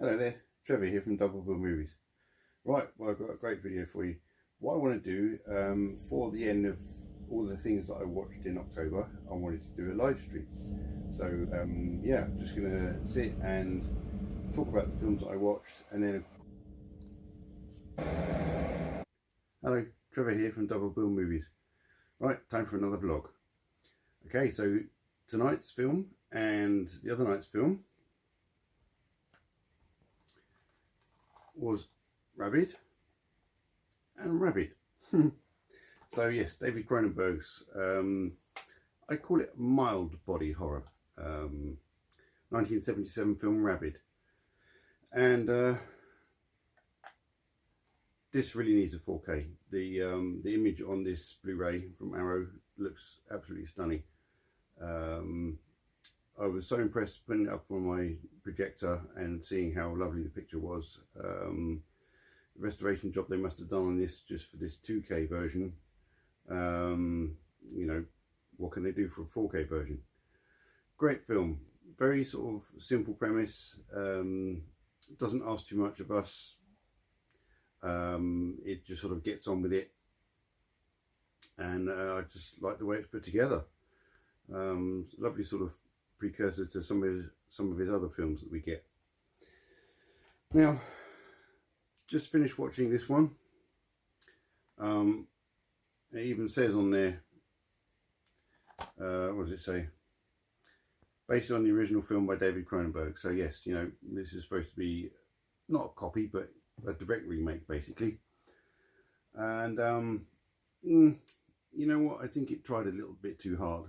Hello there, Trevor here from Double Bill Movies. Right, well, I've got a great video for you. What I want to do for the end of all the things that I watched in October, I wanted to do a live stream. So yeah, I'm just going to sit and talk about the films that I watched, and then hello, Trevor here from Double Bill Movies. Right, time for another vlog. Okay, so tonight's film and the other night's film was Rabid and Rabid. So yes, David Cronenberg's, I call it mild body horror, 1977 film Rabid. And this really needs a 4K. The image on this Blu-ray from Arrow looks absolutely stunning. I was so impressed putting it up on my projector and seeing how lovely the picture was. The restoration job they must have done on this just for this 2K version. You know, what can they do for a 4K version? Great film, very sort of simple premise. Doesn't ask too much of us. It just sort of gets on with it, and I just like the way it's put together. Lovely sort of precursor to some of his other films that we get. Now, just finished watching this one. It even says on there, what does it say? Based on the original film by David Cronenberg. So yes, you know, this is supposed to be not a copy, but a direct remake, basically. And you know what? I think it tried a little bit too hard.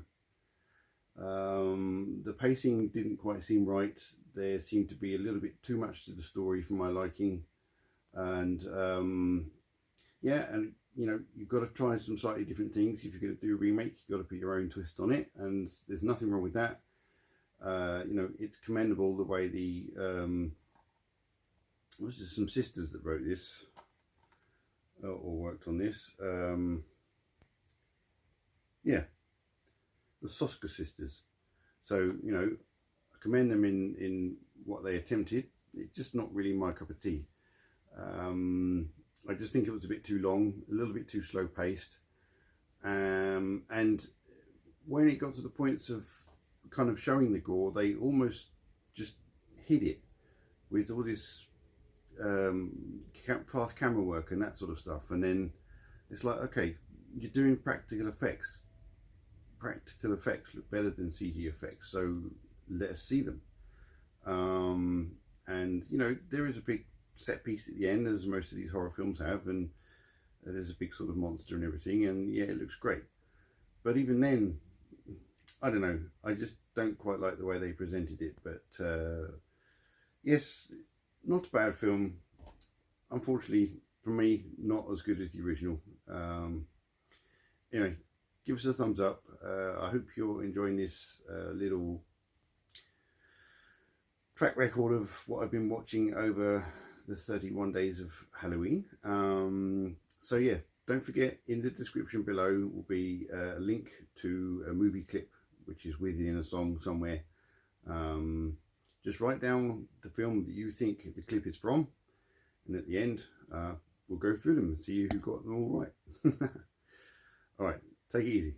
The pacing didn't quite seem right. There seemed to be a little bit too much to the story for my liking, and yeah, and you know, you've got to try some slightly different things. If you're going to do a remake, you've got to put your own twist on it, and there's nothing wrong with that. You know, it's commendable the way the was there some sisters that wrote this or worked on this. Yeah, the Soska sisters. So, you know, I commend them in what they attempted. It's just not really my cup of tea. I just think it was a bit too long, a little bit too slow paced. And when it got to the points of kind of showing the gore, they almost just hid it with all this fast camera work and that sort of stuff. And then it's like, okay, you're doing practical effects. Practical effects look better than CG effects, so let us see them. And you know, there is a big set piece at the end, as most of these horror films have, and there's a big sort of monster and everything, and yeah, it looks great. But even then, I don't know, I just don't quite like the way they presented it. But yes, not a bad film. Unfortunately for me, not as good as the original. Anyway, give us a thumbs up. I hope you're enjoying this little track record of what I've been watching over the 31 days of Halloween. So yeah, don't forget, in the description below will be a link to a movie clip which is within a song somewhere. Just write down the film that you think the clip is from, and at the end we'll go through them and see who got them all right. All right, take it easy.